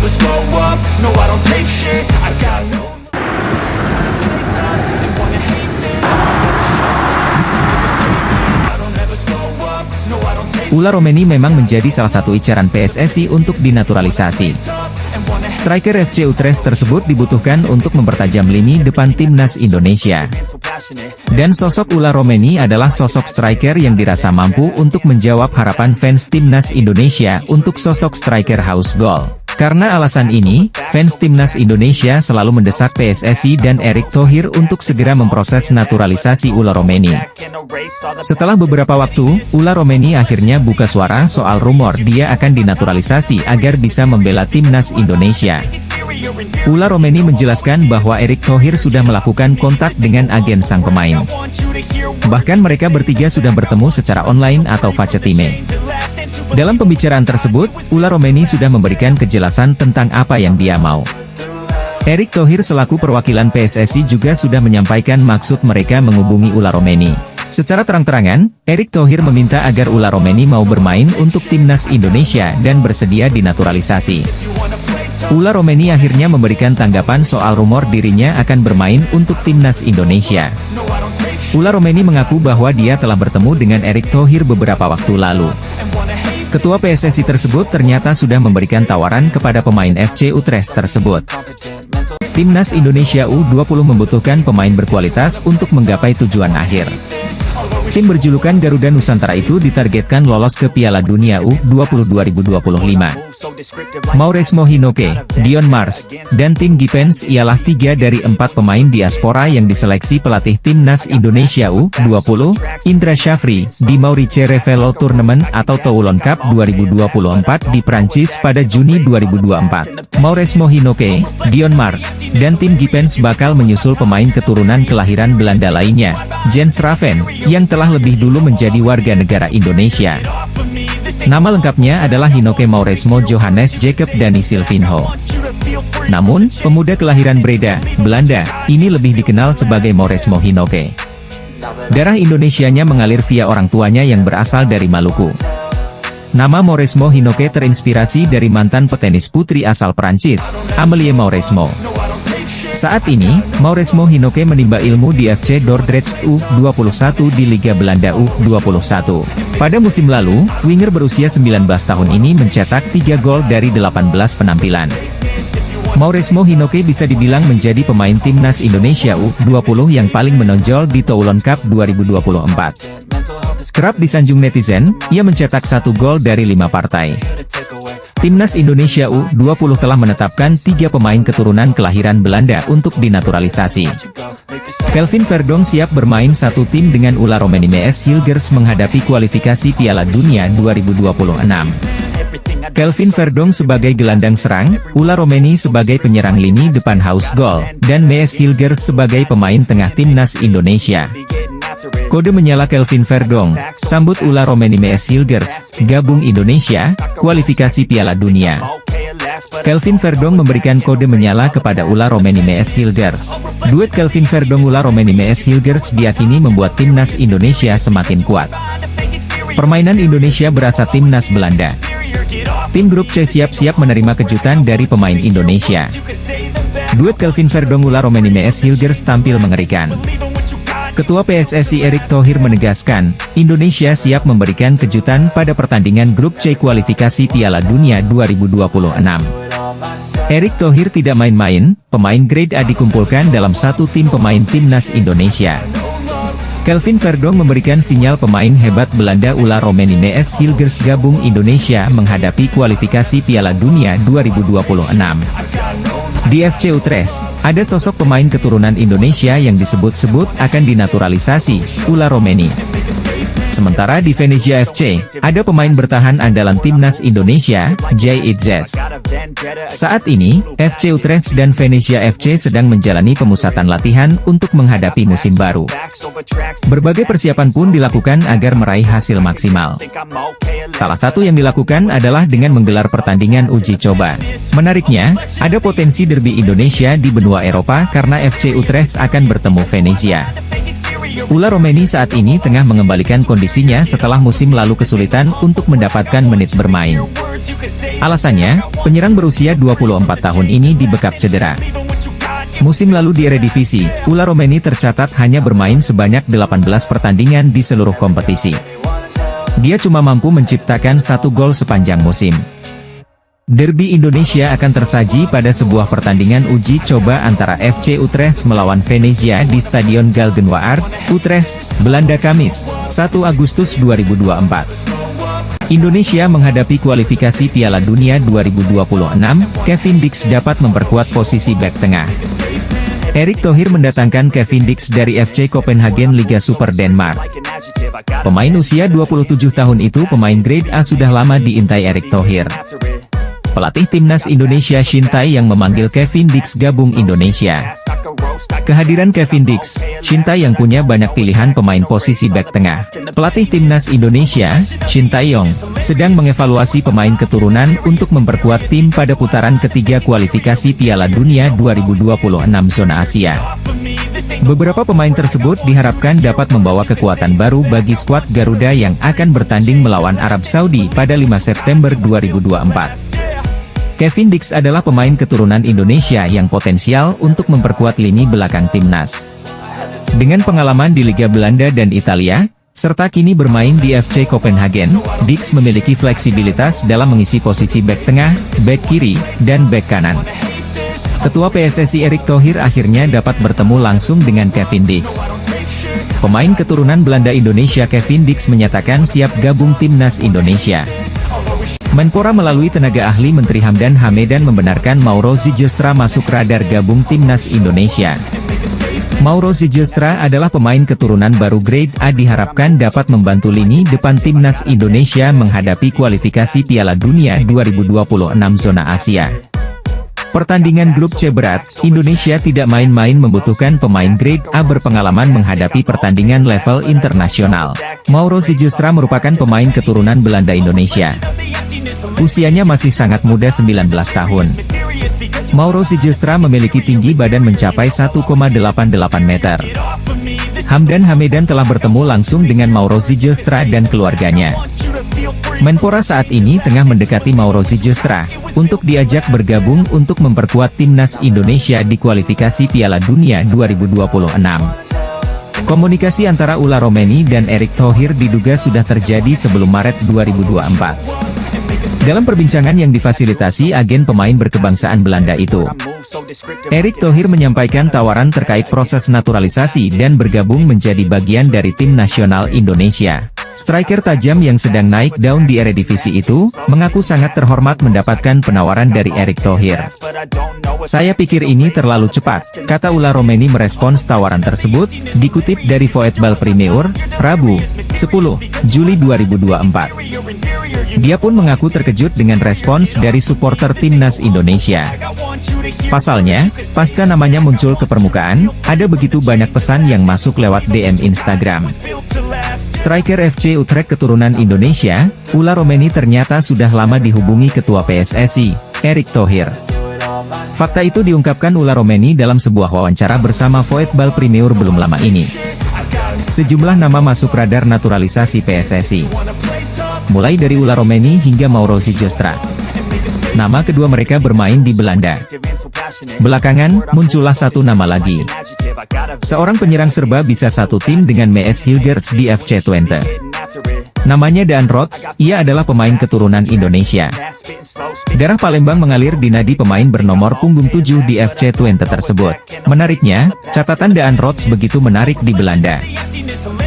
never slow up, no I don't take shit, I got no. Ula Romeni memang menjadi salah satu incaran PSSI untuk dinaturalisasi. Striker FC Utrecht tersebut dibutuhkan untuk mempertajam lini depan timnas Indonesia. Dan sosok Ula Romeni adalah sosok striker yang dirasa mampu untuk menjawab harapan fans timnas Indonesia untuk sosok striker haus gol. Karena alasan ini, fans timnas Indonesia selalu mendesak PSSI dan Erick Thohir untuk segera memproses naturalisasi Ula Romeni. Setelah beberapa waktu, Ula Romeni akhirnya buka suara soal rumor dia akan dinaturalisasi agar bisa membela timnas Indonesia. Ula Romeni menjelaskan bahwa Erick Thohir sudah melakukan kontak dengan agen sang pemain. Bahkan mereka bertiga sudah bertemu secara online atau facetime. Dalam pembicaraan tersebut, Ula Romeni sudah memberikan kejelasan tentang apa yang dia mau. Erick Thohir selaku perwakilan PSSI juga sudah menyampaikan maksud mereka menghubungi Ula Romeni. Secara terang-terangan, Erick Thohir meminta agar Ula Romeni mau bermain untuk timnas Indonesia dan bersedia dinaturalisasi. Ula Romeni akhirnya memberikan tanggapan soal rumor dirinya akan bermain untuk timnas Indonesia. Ula Romeni mengaku bahwa dia telah bertemu dengan Erick Thohir beberapa waktu lalu. Ketua PSSI tersebut ternyata sudah memberikan tawaran kepada pemain FC Utrecht tersebut. Timnas Indonesia U20 membutuhkan pemain berkualitas untuk menggapai tujuan akhir. Tim berjulukan Garuda Nusantara itu ditargetkan lolos ke Piala Dunia U20 2025. Mauresmo Hinoke, Dion Mars, dan Tim Gipens ialah 3 dari 4 pemain diaspora yang diseleksi pelatih Timnas Indonesia U20, Indra Syafri, di Maurice Revello Tournament atau Toulon Cup 2024 di Prancis pada Juni 2024. Mauresmo Hinoke, Dion Mars, dan Tim Gipens bakal menyusul pemain keturunan kelahiran Belanda lainnya, Jens Raven, yang telah lebih dulu menjadi warga negara Indonesia. Nama lengkapnya adalah Hinoke Mauresmo Johannes Jacob Dani Silvinho. Namun, pemuda kelahiran Breda, Belanda, ini lebih dikenal sebagai Mauresmo Hinoke. Darah Indonesianya mengalir via orang tuanya yang berasal dari Maluku. Nama Mauresmo Hinoke terinspirasi dari mantan petenis putri asal Prancis, Amélie Mauresmo. Saat ini, Mauresmo Hinoke menimba ilmu di FC Dordrecht U21 di Liga Belanda U21. Pada musim lalu, winger berusia 19 tahun ini mencetak 3 gol dari 18 penampilan. Mauresmo Hinoke bisa dibilang menjadi pemain timnas Indonesia U20 yang paling menonjol di Toulon Cup 2024. Kerap disanjung netizen, ia mencetak 1 gol dari 5 partai. Timnas Indonesia U20 telah menetapkan 3 pemain keturunan kelahiran Belanda untuk dinaturalisasi. Kelvin Verdonk siap bermain satu tim dengan Ula Romeni MS Hilgers menghadapi kualifikasi Piala Dunia 2026. Kelvin Verdonk sebagai gelandang serang, Ula Romeni sebagai penyerang lini depan haus gol, dan MS Hilgers sebagai pemain tengah timnas Indonesia. Kode menyala Kelvin Verdonk, sambut Ula Romeni MS Hilgers, gabung Indonesia, kualifikasi Piala Dunia. Kelvin Verdonk memberikan kode menyala kepada Ula Romeni MS Hilgers. Duet Kelvin Verdonk-Ula Romeni MS Hilgers diyakini membuat timnas Indonesia semakin kuat. Permainan Indonesia berasa timnas Belanda. Tim grup C siap-siap menerima kejutan dari pemain Indonesia. Duet Kelvin Verdonk-Ula Romeni MS Hilgers tampil mengerikan. Ketua PSSI Erick Thohir menegaskan, Indonesia siap memberikan kejutan pada pertandingan grup C kualifikasi Piala Dunia 2026. Erick Thohir tidak main-main, pemain grade A dikumpulkan dalam satu tim pemain timnas Indonesia. Kelvin Verdonk memberikan sinyal pemain hebat Belanda Ula Romeni MS Hilgers gabung Indonesia menghadapi kualifikasi Piala Dunia 2026. Di FC Utrecht, ada sosok pemain keturunan Indonesia yang disebut-sebut akan dinaturalisasi, Ula Romeni. Sementara di Venezia FC, ada pemain bertahan andalan timnas Indonesia, Jay Itzes. Saat ini, FC Utrecht dan Venezia FC sedang menjalani pemusatan latihan untuk menghadapi musim baru. Berbagai persiapan pun dilakukan agar meraih hasil maksimal. Salah satu yang dilakukan adalah dengan menggelar pertandingan uji coba. Menariknya, ada potensi derby Indonesia di benua Eropa karena FC Utrecht akan bertemu Venezia. Ula Romeni saat ini tengah mengembalikan kondisinya setelah musim lalu kesulitan untuk mendapatkan menit bermain. Alasannya, penyerang berusia 24 tahun ini dibekap cedera. Musim lalu di Eredivisie, Ula Romeni tercatat hanya bermain sebanyak 18 pertandingan di seluruh kompetisi. Dia cuma mampu menciptakan 1 gol sepanjang musim. Derby Indonesia akan tersaji pada sebuah pertandingan uji coba antara FC Utrecht melawan Venezia di Stadion Galgenwaard, Utrecht, Belanda Kamis, 1 Agustus 2024. Indonesia menghadapi kualifikasi Piala Dunia 2026, Kevin Dix dapat memperkuat posisi bek tengah. Erik Thohir mendatangkan Kevin Dix dari FC Copenhagen Liga Super Denmark. Pemain usia 27 tahun itu pemain grade A sudah lama diintai Erik Thohir. Pelatih timnas Indonesia Shin Tae yang memanggil Kevin Dix gabung Indonesia. Kehadiran Kevin Dix, Shin Tae yang punya banyak pilihan pemain posisi bek tengah. Pelatih timnas Indonesia, Shin Tae-yong, sedang mengevaluasi pemain keturunan untuk memperkuat tim pada putaran ketiga kualifikasi Piala Dunia 2026 zona Asia. Beberapa pemain tersebut diharapkan dapat membawa kekuatan baru bagi skuad Garuda yang akan bertanding melawan Arab Saudi pada 5 September 2024. Kevin Dix adalah pemain keturunan Indonesia yang potensial untuk memperkuat lini belakang timnas. Dengan pengalaman di Liga Belanda dan Italia, serta kini bermain di FC Copenhagen, Dix memiliki fleksibilitas dalam mengisi posisi bek tengah, bek kiri, dan bek kanan. Ketua PSSI Erik Thohir akhirnya dapat bertemu langsung dengan Kevin Dix. Pemain keturunan Belanda Indonesia Kevin Dix menyatakan siap gabung timnas Indonesia. Menpora melalui tenaga ahli Menteri Hamdan Hamedan membenarkan Mauro Zijlstra masuk radar gabung timnas Indonesia. Mauro Zijlstra adalah pemain keturunan baru grade A diharapkan dapat membantu lini depan timnas Indonesia menghadapi kualifikasi Piala Dunia 2026 zona Asia. Pertandingan grup C berat, Indonesia tidak main-main membutuhkan pemain grade A berpengalaman menghadapi pertandingan level internasional. Mauro Zijlstra merupakan pemain keturunan Belanda Indonesia. Usianya masih sangat muda 19 tahun. Mauro Zijlstra memiliki tinggi badan mencapai 1,88 meter. Hamdan Hamedan telah bertemu langsung dengan Mauro Zijlstra dan keluarganya. Menpora saat ini tengah mendekati Mauro Zijlstra untuk diajak bergabung untuk memperkuat timnas Indonesia di kualifikasi Piala Dunia 2026. Komunikasi antara Ula Romeni dan Erik Thohir diduga sudah terjadi sebelum Maret 2024. Dalam perbincangan yang difasilitasi agen pemain berkebangsaan Belanda itu, Erik Thohir menyampaikan tawaran terkait proses naturalisasi dan bergabung menjadi bagian dari tim nasional Indonesia. Striker tajam yang sedang naik daun di Eredivisie itu, mengaku sangat terhormat mendapatkan penawaran dari Erik Thohir. Saya pikir ini terlalu cepat, kata Ula Romeni merespons tawaran tersebut, dikutip dari Voetbal Premier, Rabu, 10 Juli 2024. Dia pun mengaku terkejut dengan respons dari supporter timnas Indonesia. Pasalnya, pasca namanya muncul ke permukaan, ada begitu banyak pesan yang masuk lewat DM Instagram. Striker FC Utrecht keturunan Indonesia, Ula Romeni ternyata sudah lama dihubungi Ketua PSSI, Erik Thohir. Fakta itu diungkapkan Ula Romeni dalam sebuah wawancara bersama Voetbal Premier belum lama ini. Sejumlah nama masuk radar naturalisasi PSSI. Mulai dari Ula Romeni hingga Mauro Zijlstra. Nama kedua mereka bermain di Belanda. Belakangan, muncullah satu nama lagi. Seorang penyerang serba bisa satu tim dengan Mees Hilgers di FC Twente. Namanya Daan Rots, ia adalah pemain keturunan Indonesia. Darah Palembang mengalir di nadi pemain bernomor punggung 7 di FC Twente tersebut. Menariknya, catatan Daan Rots begitu menarik di Belanda.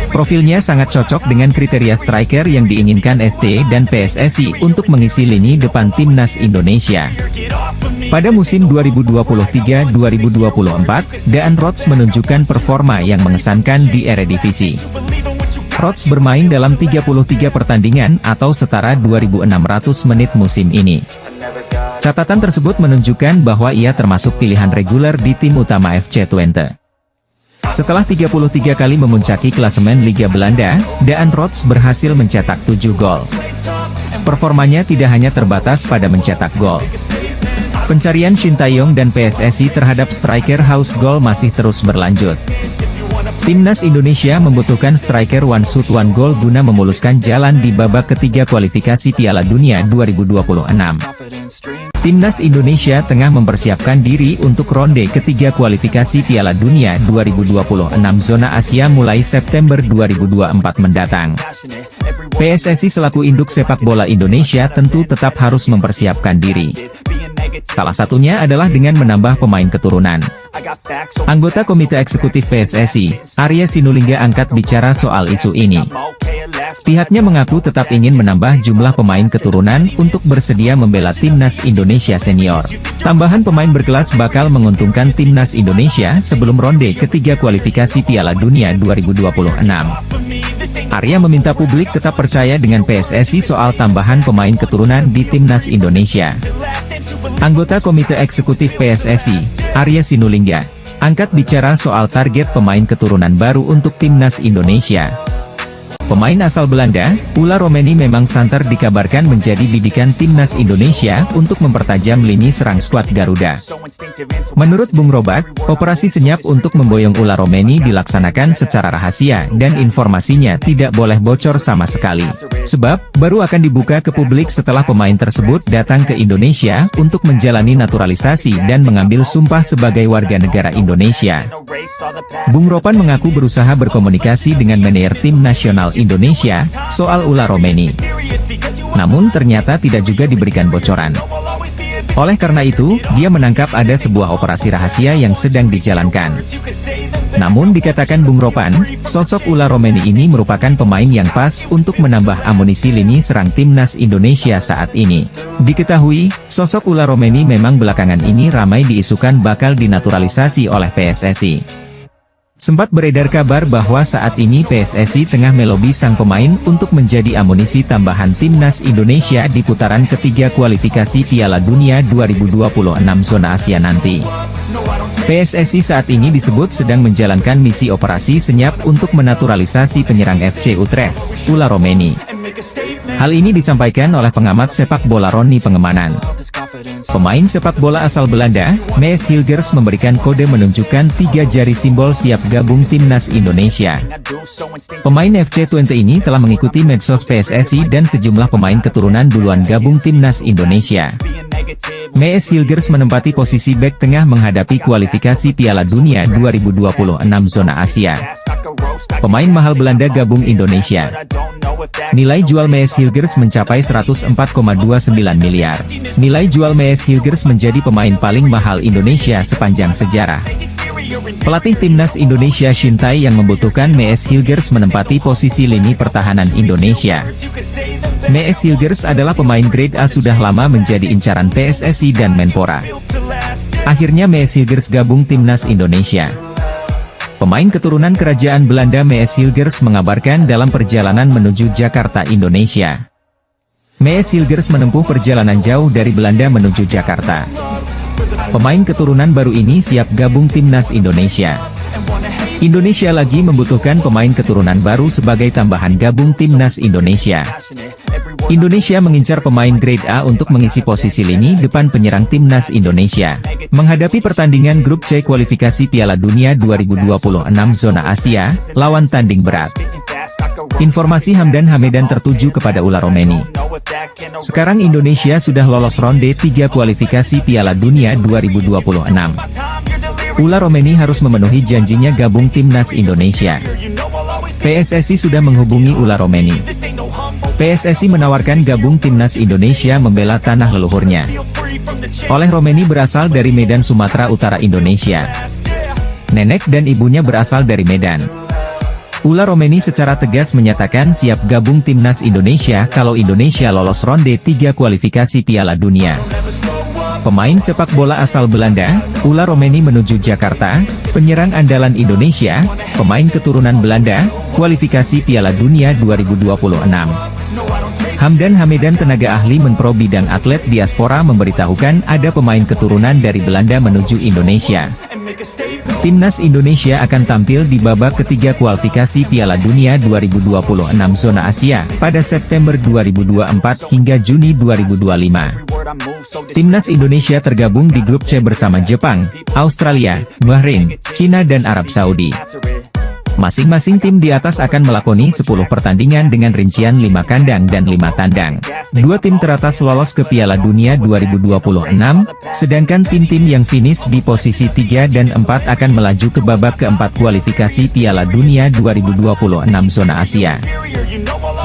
Profilnya sangat cocok dengan kriteria striker yang diinginkan ST dan PSSI untuk mengisi lini depan timnas Indonesia. Pada musim 2023-2024, Daan Rots menunjukkan performa yang mengesankan di Eredivisie. Rots bermain dalam 33 pertandingan atau setara 2.600 menit musim ini. Catatan tersebut menunjukkan bahwa ia termasuk pilihan reguler di tim utama FC Twente. Setelah 33 kali memuncaki klasemen Liga Belanda, Daan Rots berhasil mencetak 7 gol. Performanya tidak hanya terbatas pada mencetak gol. Pencarian Shin Tae-yong dan PSSI terhadap striker haus gol masih terus berlanjut. Timnas Indonesia membutuhkan striker one shoot one goal guna memuluskan jalan di babak ketiga kualifikasi Piala Dunia 2026. Timnas Indonesia tengah mempersiapkan diri untuk ronde ketiga kualifikasi Piala Dunia 2026 zona Asia mulai September 2024 mendatang. PSSI selaku induk sepak bola Indonesia tentu tetap harus mempersiapkan diri. Salah satunya adalah dengan menambah pemain keturunan. Anggota Komite Eksekutif PSSI, Arya Sinulinga angkat bicara soal isu ini. Pihaknya mengaku tetap ingin menambah jumlah pemain keturunan untuk bersedia membela Timnas Indonesia senior. Tambahan pemain berkelas bakal menguntungkan Timnas Indonesia sebelum ronde ketiga kualifikasi Piala Dunia 2026. Arya meminta publik tetap percaya dengan PSSI soal tambahan pemain keturunan di Timnas Indonesia. Anggota Komite Eksekutif PSSI, Arya Sinulinga, angkat bicara soal target pemain keturunan baru untuk Timnas Indonesia. Pemain asal Belanda, Ula Romeni memang santer dikabarkan menjadi bidikan Timnas Indonesia untuk mempertajam lini serang skuad Garuda. Menurut Bung Robert, operasi senyap untuk memboyong Ula Romeni dilaksanakan secara rahasia dan informasinya tidak boleh bocor sama sekali. Sebab, baru akan dibuka ke publik setelah pemain tersebut datang ke Indonesia untuk menjalani naturalisasi dan mengambil sumpah sebagai warga negara Indonesia. Bung Ropan mengaku berusaha berkomunikasi dengan manajer tim nasional Indonesia soal Ula Romeni. Namun ternyata tidak juga diberikan bocoran. Oleh karena itu, dia menangkap ada sebuah operasi rahasia yang sedang dijalankan. Namun dikatakan Bung Ropan, sosok Ula Romeni ini merupakan pemain yang pas untuk menambah amunisi lini serang Timnas Indonesia saat ini. Diketahui, sosok Ula Romeni memang belakangan ini ramai diisukan bakal dinaturalisasi oleh PSSI. Sempat beredar kabar bahwa saat ini PSSI tengah melobi sang pemain untuk menjadi amunisi tambahan Timnas Indonesia di putaran ketiga kualifikasi Piala Dunia 2026 zona Asia nanti. PSSI saat ini disebut sedang menjalankan misi operasi senyap untuk menaturalisasi penyerang FC Utrecht, Ula Romeni. Hal ini disampaikan oleh pengamat sepak bola Roni Pengemanan. Pemain sepak bola asal Belanda, Mees Hilgers memberikan kode menunjukkan 3 jari simbol siap gabung Timnas Indonesia. Pemain FC20 ini telah mengikuti medsos PSSI dan sejumlah pemain keturunan duluan gabung Timnas Indonesia. Mees Hilgers menempati posisi bek tengah menghadapi kualifikasi Piala Dunia 2026 zona Asia. Pemain mahal Belanda gabung Indonesia. Nilai jual Mees Hilgers mencapai 104,29 miliar. Nilai jual Mees Hilgers menjadi pemain paling mahal Indonesia sepanjang sejarah. Pelatih Timnas Indonesia Shin Tae yang membutuhkan Mees Hilgers menempati posisi lini pertahanan Indonesia. Mees Hilgers adalah pemain grade A sudah lama menjadi incaran PSSI dan Menpora. Akhirnya Mees Hilgers gabung Timnas Indonesia. Pemain keturunan kerajaan Belanda Mees Hilgers mengabarkan dalam perjalanan menuju Jakarta, Indonesia. Mees Hilgers menempuh perjalanan jauh dari Belanda menuju Jakarta. Pemain keturunan baru ini siap gabung Timnas Indonesia. Indonesia lagi membutuhkan pemain keturunan baru sebagai tambahan gabung Timnas Indonesia. Indonesia mengincar pemain grade A untuk mengisi posisi lini depan penyerang Timnas Indonesia. Menghadapi pertandingan grup C kualifikasi Piala Dunia 2026 zona Asia, lawan tanding berat. Informasi Hamdan Hamedan tertuju kepada Ula Romeni. Sekarang Indonesia sudah lolos ronde 3 kualifikasi Piala Dunia 2026. Ula Romeni harus memenuhi janjinya gabung Timnas Indonesia. PSSI sudah menghubungi Ula Romeni. PSSI menawarkan gabung Timnas Indonesia membela tanah leluhurnya. Oleh Romeni berasal dari Medan, Sumatera Utara, Indonesia. Nenek dan ibunya berasal dari Medan. Ula Romeni secara tegas menyatakan siap gabung Timnas Indonesia kalau Indonesia lolos ronde 3 kualifikasi Piala Dunia. Pemain sepak bola asal Belanda, Ula Romeni menuju Jakarta, penyerang andalan Indonesia, pemain keturunan Belanda, kualifikasi Piala Dunia 2026. Hamdan Hamedan tenaga ahli Menpro bidang atlet diaspora memberitahukan ada pemain keturunan dari Belanda menuju Indonesia. Timnas Indonesia akan tampil di babak ketiga kualifikasi Piala Dunia 2026 zona Asia pada September 2024 hingga Juni 2025. Timnas Indonesia tergabung di grup C bersama Jepang, Australia, Bahrain, Cina dan Arab Saudi. Masing-masing tim di atas akan melakoni 10 pertandingan dengan rincian 5 kandang dan 5 tandang. Dua tim teratas lolos ke Piala Dunia 2026, sedangkan tim-tim yang finish di posisi 3 dan 4 akan melaju ke babak keempat kualifikasi Piala Dunia 2026 zona Asia.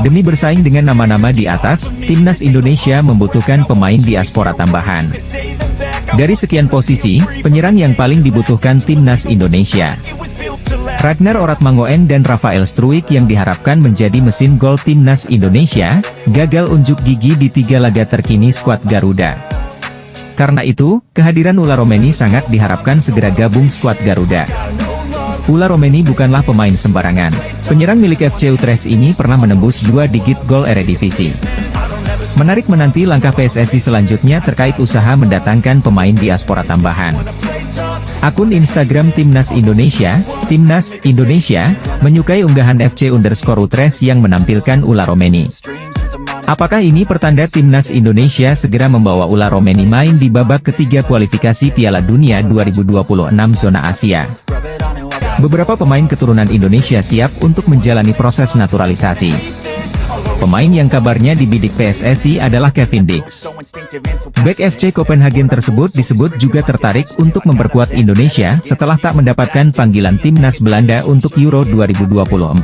Demi bersaing dengan nama-nama di atas, Timnas Indonesia membutuhkan pemain diaspora tambahan. Dari sekian posisi, penyerang yang paling dibutuhkan Timnas Indonesia, Ragnar Oratmangoen dan Rafael Struijk yang diharapkan menjadi mesin gol Timnas Indonesia, gagal unjuk gigi di 3 laga terkini skuad Garuda. Karena itu, kehadiran Ula Romeni sangat diharapkan segera gabung skuad Garuda. Ula Romeni bukanlah pemain sembarangan. Penyerang milik FC Utrecht ini pernah menembus 2 digit gol Eredivisie. Menarik menanti langkah PSSI selanjutnya terkait usaha mendatangkan pemain diaspora tambahan. Akun Instagram Timnas Indonesia, menyukai unggahan FC_Utrecht yang menampilkan Ula Romeni. Apakah ini pertanda Timnas Indonesia segera membawa Ula Romeni main di babak ketiga kualifikasi Piala Dunia 2026 zona Asia? Beberapa pemain keturunan Indonesia siap untuk menjalani proses naturalisasi. Pemain yang kabarnya dibidik PSSI adalah Kevin Dix. Bek FC Copenhagen tersebut disebut juga tertarik untuk memperkuat Indonesia setelah tak mendapatkan panggilan timnas Belanda untuk Euro 2024.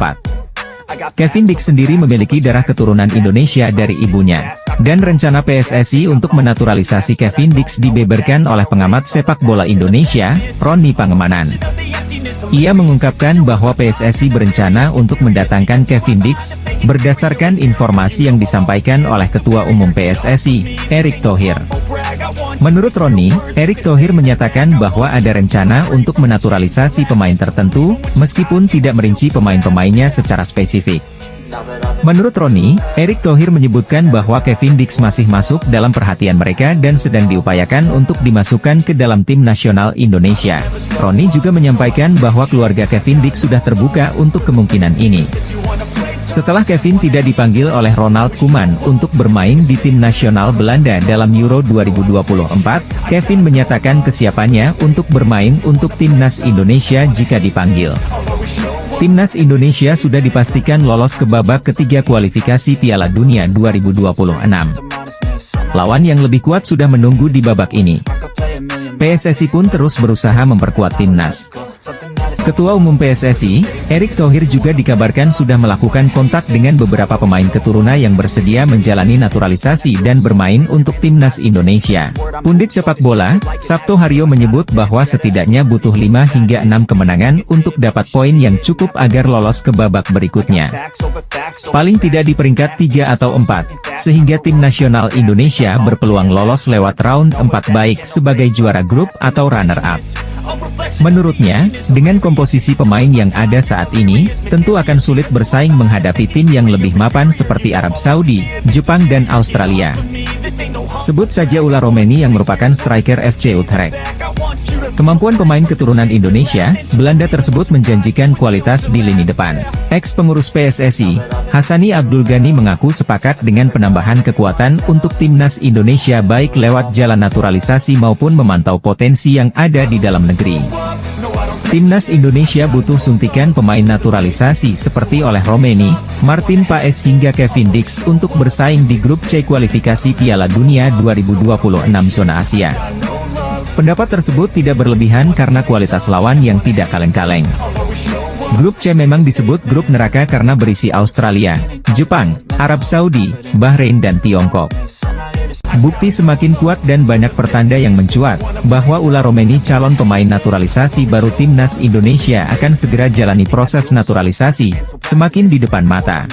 Kevin Dix sendiri memiliki darah keturunan Indonesia dari ibunya, dan rencana PSSI untuk menaturalisasi Kevin Dix dibeberkan oleh pengamat sepak bola Indonesia, Roni Pangemanan. Ia mengungkapkan bahwa PSSI berencana untuk mendatangkan Kevin Dix, berdasarkan informasi yang disampaikan oleh Ketua Umum PSSI, Erick Thohir. Menurut Roni, Erick Thohir menyatakan bahwa ada rencana untuk menaturalisasi pemain tertentu, meskipun tidak merinci pemain-pemainnya secara spesifik. Menurut Roni, Erick Thohir menyebutkan bahwa Kevin Dix masih masuk dalam perhatian mereka dan sedang diupayakan untuk dimasukkan ke dalam tim nasional Indonesia. Roni juga menyampaikan bahwa keluarga Kevin Dix sudah terbuka untuk kemungkinan ini. Setelah Kevin tidak dipanggil oleh Ronald Koeman untuk bermain di tim nasional Belanda dalam Euro 2024, Kevin menyatakan kesiapannya untuk bermain untuk timnas Indonesia jika dipanggil. Timnas Indonesia sudah dipastikan lolos ke babak ketiga kualifikasi Piala Dunia 2026. Lawan yang lebih kuat sudah menunggu di babak ini. PSSI pun terus berusaha memperkuat timnas. Ketua Umum PSSI, Erick Thohir juga dikabarkan sudah melakukan kontak dengan beberapa pemain keturunan yang bersedia menjalani naturalisasi dan bermain untuk timnas Indonesia. Pundit sepak bola, Sabto Haryo menyebut bahwa setidaknya butuh 5 hingga 6 kemenangan untuk dapat poin yang cukup agar lolos ke babak berikutnya. Paling tidak di peringkat 3 atau 4, sehingga tim nasional Indonesia berpeluang lolos lewat round 4 baik sebagai juara grup atau runner-up. Menurutnya, dengan komposisi pemain yang ada saat ini, tentu akan sulit bersaing menghadapi tim yang lebih mapan seperti Arab Saudi, Jepang dan Australia. Sebut saja Ula Romeni yang merupakan striker FC Utrecht. Kemampuan pemain keturunan Indonesia, Belanda tersebut menjanjikan kualitas di lini depan. Ex-pengurus PSSI, Hassani Abdul Ghani mengaku sepakat dengan penambahan kekuatan untuk timnas Indonesia baik lewat jalan naturalisasi maupun memantau potensi yang ada di dalam negeri. Timnas Indonesia butuh suntikan pemain naturalisasi seperti oleh Romeni, Martin Paes hingga Kevin Dix untuk bersaing di grup C kualifikasi Piala Dunia 2026 zona Asia. Pendapat tersebut tidak berlebihan karena kualitas lawan yang tidak kaleng-kaleng. Grup C memang disebut grup neraka karena berisi Australia, Jepang, Arab Saudi, Bahrain dan Tiongkok. Bukti semakin kuat dan banyak pertanda yang mencuat, bahwa Ula Romeni calon pemain naturalisasi baru timnas Indonesia akan segera jalani proses naturalisasi, semakin di depan mata.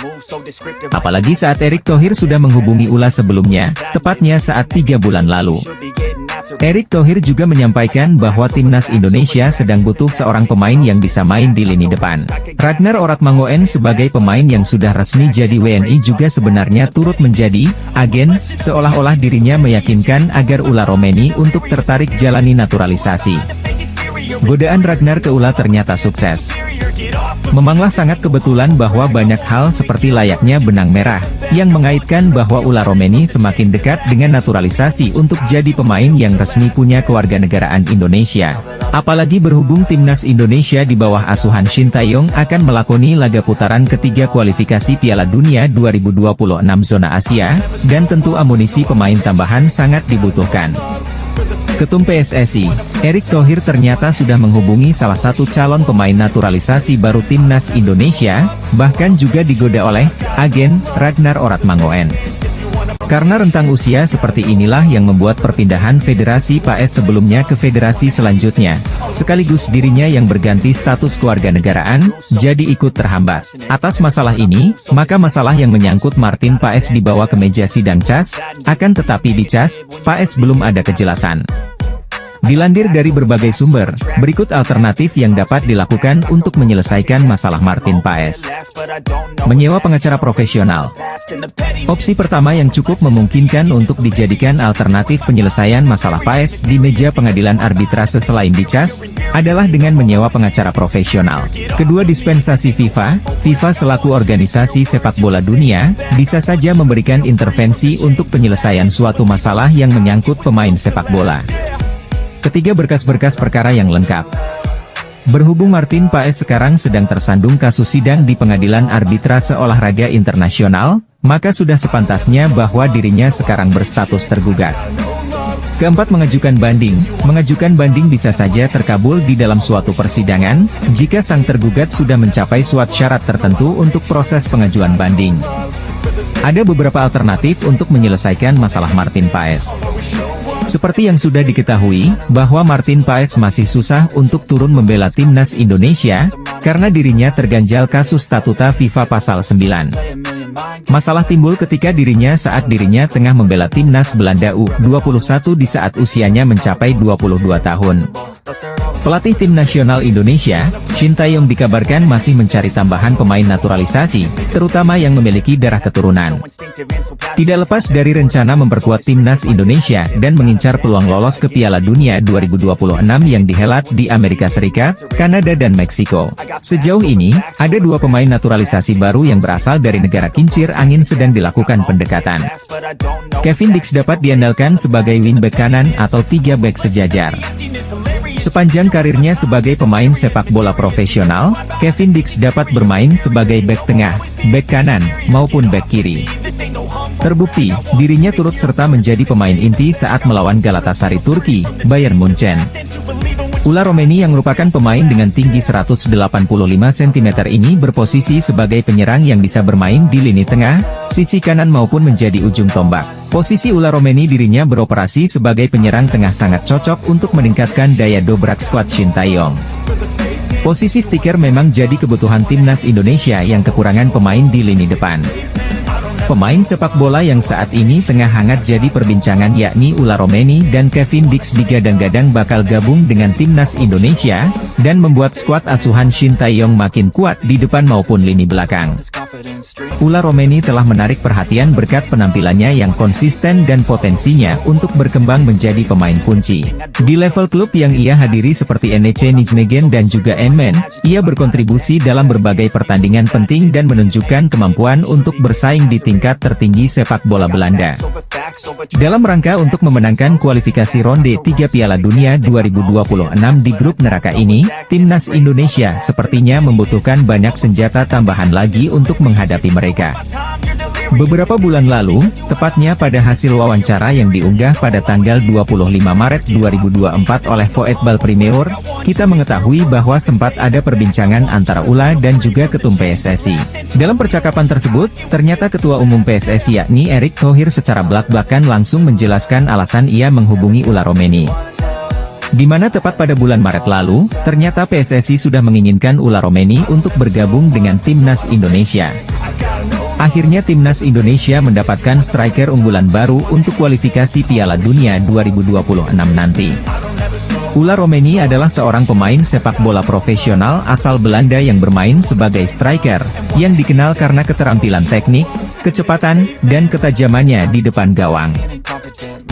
Apalagi saat Erick Thohir sudah menghubungi Ula sebelumnya, tepatnya saat 3 bulan lalu. Erick Thohir juga menyampaikan bahwa timnas Indonesia sedang butuh seorang pemain yang bisa main di lini depan. Ragnar Oratmangoen sebagai pemain yang sudah resmi jadi WNI juga sebenarnya turut menjadi agen, seolah-olah dirinya meyakinkan agar Ula Romeni untuk tertarik jalani naturalisasi. Godaan Ragnar ke Ula ternyata sukses. Memanglah sangat kebetulan bahwa banyak hal seperti layaknya benang merah, yang mengaitkan bahwa Ula Romeni semakin dekat dengan naturalisasi untuk jadi pemain yang resmi punya kewarganegaraan Indonesia. Apalagi berhubung timnas Indonesia di bawah asuhan Shin Tae-yong akan melakoni laga putaran ketiga kualifikasi Piala Dunia 2026 zona Asia, dan tentu amunisi pemain tambahan sangat dibutuhkan. Ketum PSSI, Erick Thohir ternyata sudah menghubungi salah satu calon pemain naturalisasi baru timnas Indonesia, bahkan juga digoda oleh agen Ragnar Oratmangoen. Karena rentang usia seperti inilah yang membuat perpindahan Federasi PAS sebelumnya ke federasi selanjutnya, sekaligus dirinya yang berganti status kewarganegaraan, jadi ikut terhambat. Atas masalah ini, maka masalah yang menyangkut Martin Paes dibawa ke meja sidang CAS, akan tetapi di CAS, Paes belum ada kejelasan. Dilansir dari berbagai sumber, berikut alternatif yang dapat dilakukan untuk menyelesaikan masalah Martin Paes. Menyewa pengacara profesional. Opsi pertama yang cukup memungkinkan untuk dijadikan alternatif penyelesaian masalah Paes di meja pengadilan arbitrase selain di CAS, adalah dengan menyewa pengacara profesional. Kedua dispensasi FIFA selaku organisasi sepak bola dunia, bisa saja memberikan intervensi untuk penyelesaian suatu masalah yang menyangkut pemain sepak bola. Ketiga, berkas-berkas perkara yang lengkap. Berhubung Martin Paes sekarang sedang tersandung kasus sidang di Pengadilan Arbitrase Olahraga Internasional, maka sudah sepantasnya bahwa dirinya sekarang berstatus tergugat. Keempat, mengajukan banding. Mengajukan banding bisa saja terkabul di dalam suatu persidangan, jika sang tergugat sudah mencapai suatu syarat tertentu untuk proses pengajuan banding. Ada beberapa alternatif untuk menyelesaikan masalah Martin Paes. Seperti yang sudah diketahui, bahwa Martin Paes masih susah untuk turun membela timnas Indonesia, karena dirinya terganjal kasus statuta FIFA pasal 9. Masalah timbul ketika saat dirinya tengah membela timnas Belanda U21 di saat usianya mencapai 22 tahun. Pelatih tim nasional Indonesia, Shin Tae-yong dikabarkan masih mencari tambahan pemain naturalisasi, terutama yang memiliki darah keturunan. Tidak lepas dari rencana memperkuat timnas Indonesia dan mengincar peluang lolos ke Piala Dunia 2026 yang dihelat di Amerika Serikat, Kanada dan Meksiko. Sejauh ini, ada dua pemain naturalisasi baru yang berasal dari negara kincir angin sedang dilakukan pendekatan. Kevin Dix dapat diandalkan sebagai wingback kanan atau 3 bek sejajar. Sepanjang karirnya sebagai pemain sepak bola profesional, Kevin Dix dapat bermain sebagai bek tengah, bek kanan, maupun bek kiri. Terbukti, dirinya turut serta menjadi pemain inti saat melawan Galatasaray Turki, Bayern Munchen. Ula Romeni yang merupakan pemain dengan tinggi 185 cm ini berposisi sebagai penyerang yang bisa bermain di lini tengah, sisi kanan maupun menjadi ujung tombak. Posisi Ula Romeni dirinya beroperasi sebagai penyerang tengah sangat cocok untuk meningkatkan daya dobrak skuad Shin Tae-yong. Posisi stiker memang jadi kebutuhan timnas Indonesia yang kekurangan pemain di lini depan. Pemain sepak bola yang saat ini tengah hangat jadi perbincangan yakni Ula Romeni dan Kevin Dix digadang-gadang bakal gabung dengan timnas Indonesia, dan membuat skuad asuhan Shin Tae-yong makin kuat di depan maupun lini belakang. Ula Romeni telah menarik perhatian berkat penampilannya yang konsisten dan potensinya untuk berkembang menjadi pemain kunci. Di level klub yang ia hadiri seperti NEC Nijmegen dan juga Emmen, ia berkontribusi dalam berbagai pertandingan penting dan menunjukkan kemampuan untuk bersaing di tingkat tertinggi sepak bola Belanda. Dalam rangka untuk memenangkan kualifikasi ronde 3 Piala Dunia 2026 di grup neraka ini, timnas Indonesia sepertinya membutuhkan banyak senjata tambahan lagi untuk menghadapi mereka. Beberapa bulan lalu, tepatnya pada hasil wawancara yang diunggah pada tanggal 25 Maret 2024 oleh Football Premier, kita mengetahui bahwa sempat ada perbincangan antara Ula dan juga Ketum PSSI. Dalam percakapan tersebut, ternyata Ketua Umum PSSI yakni Erick Thohir secara belak-belakan langsung menjelaskan alasan ia menghubungi Ula Romeni. Di mana tepat pada bulan Maret lalu, ternyata PSSI sudah menginginkan Ula Romeni untuk bergabung dengan timnas Indonesia. Akhirnya timnas Indonesia mendapatkan striker unggulan baru untuk kualifikasi Piala Dunia 2026 nanti. Ula Romeni adalah seorang pemain sepak bola profesional asal Belanda yang bermain sebagai striker, yang dikenal karena keterampilan teknik, kecepatan, dan ketajamannya di depan gawang.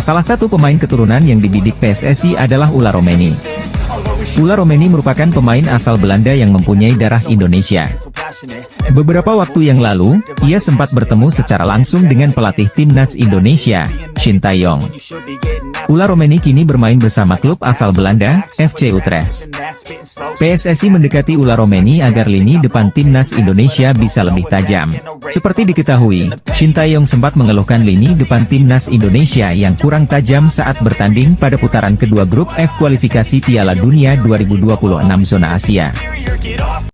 Salah satu pemain keturunan yang dibidik PSSI adalah Ula Romeni. Ula Romeni merupakan pemain asal Belanda yang mempunyai darah Indonesia. Beberapa waktu yang lalu, ia sempat bertemu secara langsung dengan pelatih timnas Indonesia, Shin Tae-yong. Ula Romeni kini bermain bersama klub asal Belanda, FC Utrecht. PSSI mendekati Ula Romeni agar lini depan timnas Indonesia bisa lebih tajam. Seperti diketahui, Shin Tae-yong sempat mengeluhkan lini depan timnas Indonesia yang kurang tajam saat bertanding pada putaran kedua grup F kualifikasi Piala Dunia 2026 zona Asia.